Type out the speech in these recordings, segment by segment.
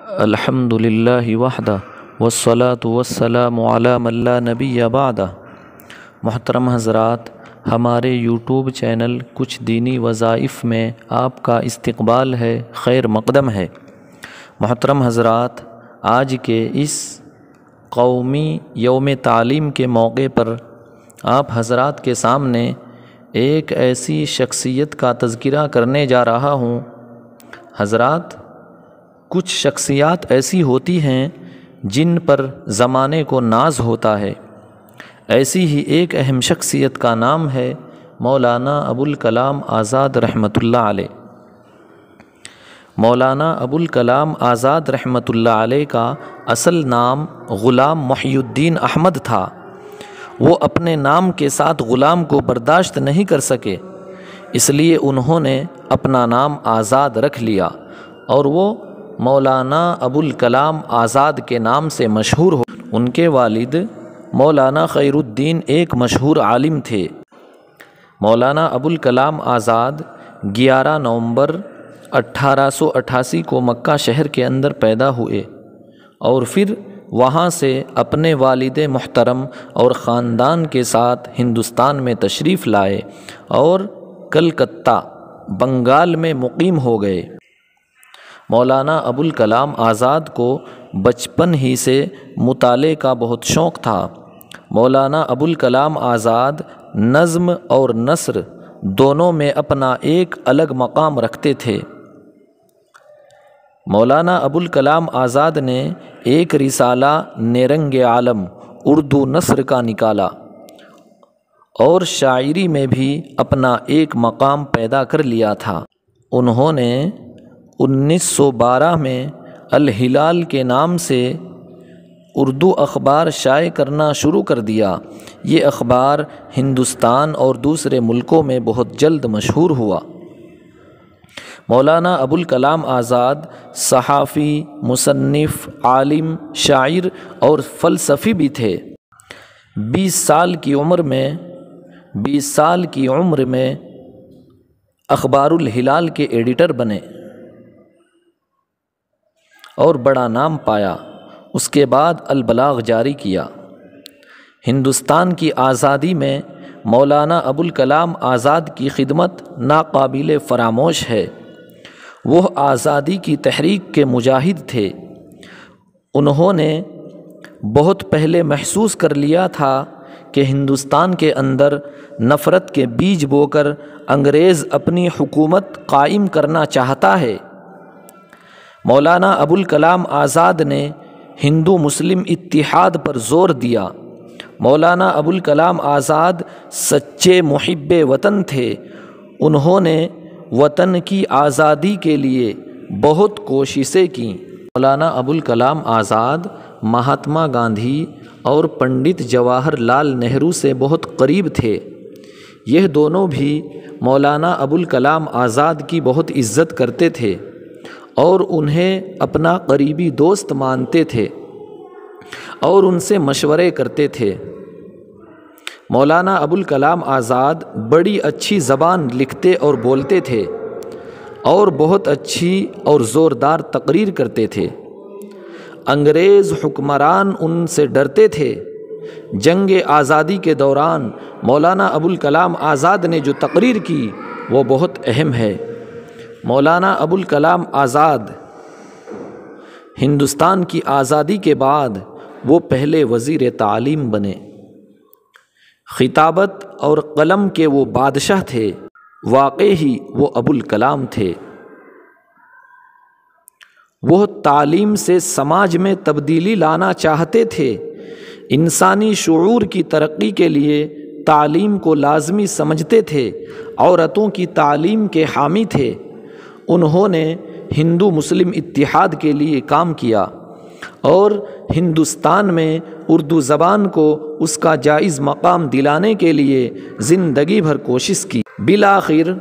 الحمد للہ وحدہ والصلاة والسلام علی من لا نبی بعدہ۔ محترم حضرات، ہمارے یوٹیوب چینل کچھ دینی وظائف میں آپ کا استقبال ہے، خیر مقدم ہے۔ محترم حضرات، آج کے اس قومی یوم تعلیم کے موقع پر آپ حضرات کے سامنے ایک ایسی شخصیت کا تذکرہ کرنے جا رہا ہوں۔ حضرات، کچھ شخصیات ایسی ہوتی ہیں جن پر زمانے کو ناز ہوتا ہے۔ ایسی ہی ایک اہم شخصیت کا نام ہے مولانا ابوالکلام آزاد رحمۃ اللہ علیہ۔ مولانا ابوالکلام آزاد رحمۃ اللہ علیہ کا اصل نام غلام محی الدین احمد تھا۔ وہ اپنے نام کے ساتھ غلام کو برداشت نہیں کر سکے، اس لیے انہوں نے اپنا نام آزاد رکھ لیا اور وہ مولانا ابوالکلام آزاد کے نام سے مشہور ہو۔ ان کے والد مولانا خیر الدین ایک مشہور عالم تھے۔ مولانا ابوالکلام آزاد 11 نومبر 1888 کو مکہ شہر کے اندر پیدا ہوئے اور پھر وہاں سے اپنے والد محترم اور خاندان کے ساتھ ہندوستان میں تشریف لائے اور کلکتہ، بنگال میں مقیم ہو گئے۔ مولانا ابوالکلام آزاد کو بچپن ہی سے مطالعے کا بہت شوق تھا۔ مولانا ابوالکلام آزاد نظم اور نثر دونوں میں اپنا ایک الگ مقام رکھتے تھے۔ مولانا ابوالکلام آزاد نے ایک رسالہ نیرنگ عالم اردو نثر کا نکالا اور شاعری میں بھی اپنا ایک مقام پیدا کر لیا تھا۔ انہوں نے 1912 میں الہلال کے نام سے اردو اخبار شائع کرنا شروع کر دیا۔ یہ اخبار ہندوستان اور دوسرے ملکوں میں بہت جلد مشہور ہوا۔ مولانا ابوالکلام آزاد صحافی، مصنف، عالم، شاعر اور فلسفی بھی تھے۔ 20 سال کی عمر میں اخبار الہلال کے ایڈیٹر بنے اور بڑا نام پایا۔ اس کے بعد البلاغ جاری کیا۔ ہندوستان کی آزادی میں مولانا ابوالکلام آزاد کی خدمت ناقابل فراموش ہے۔ وہ آزادی کی تحریک کے مجاہد تھے۔ انہوں نے بہت پہلے محسوس کر لیا تھا کہ ہندوستان کے اندر نفرت کے بیج بو کر انگریز اپنی حکومت قائم کرنا چاہتا ہے۔ مولانا ابوالکلام آزاد نے ہندو مسلم اتحاد پر زور دیا۔ مولانا ابوالکلام آزاد سچے محب وطن تھے۔ انہوں نے وطن کی آزادی کے لیے بہت کوششیں کیں۔ مولانا ابوالکلام آزاد مہاتما گاندھی اور پنڈت جواہر لال نہرو سے بہت قریب تھے۔ یہ دونوں بھی مولانا ابوالکلام آزاد کی بہت عزت کرتے تھے اور انہیں اپنا قریبی دوست مانتے تھے اور ان سے مشورے کرتے تھے۔ مولانا ابوالکلام آزاد بڑی اچھی زبان لکھتے اور بولتے تھے اور بہت اچھی اور زوردار تقریر کرتے تھے۔ انگریز حکمران ان سے ڈرتے تھے۔ جنگ آزادی کے دوران مولانا ابوالکلام آزاد نے جو تقریر کی وہ بہت اہم ہے۔ مولانا ابوالکلام آزاد ہندوستان کی آزادی کے بعد وہ پہلے وزیر تعلیم بنے۔ خطابت اور قلم کے وہ بادشاہ تھے، واقعی ہی وہ ابوالکلام تھے۔ وہ تعلیم سے سماج میں تبدیلی لانا چاہتے تھے۔ انسانی شعور کی ترقی کے لیے تعلیم کو لازمی سمجھتے تھے۔ عورتوں کی تعلیم کے حامی تھے۔ انہوں نے ہندو مسلم اتحاد کے لیے کام کیا اور ہندوستان میں اردو زبان کو اس کا جائز مقام دلانے کے لیے زندگی بھر کوشش کی۔ بالآخر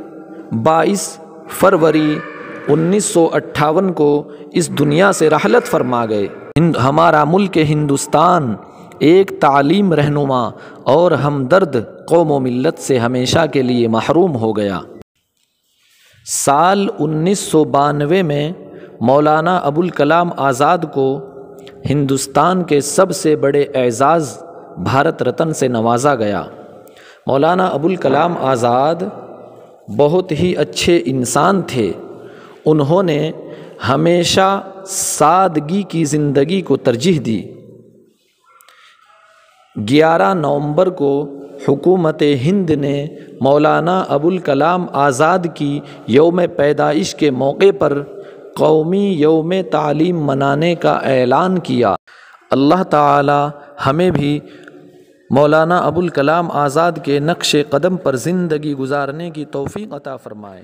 22 فروری 1958 کو اس دنیا سے رحلت فرما گئے۔ ہمارا ملک ہندوستان ایک تعلیم رہنما اور ہمدرد قوم و ملت سے ہمیشہ کے لیے محروم ہو گیا۔ سال 1992 میں مولانا ابوالکلام آزاد کو ہندوستان کے سب سے بڑے اعزاز بھارت رتن سے نوازا گیا۔ مولانا ابوالکلام آزاد بہت ہی اچھے انسان تھے۔ انہوں نے ہمیشہ سادگی کی زندگی کو ترجیح دی۔ 11 نومبر کو حکومت ہند نے مولانا ابوالکلام آزاد کی یوم پیدائش کے موقع پر قومی یوم تعلیم منانے کا اعلان کیا۔ اللہ تعالی ہمیں بھی مولانا ابوالکلام آزاد کے نقش قدم پر زندگی گزارنے کی توفیق عطا فرمائے۔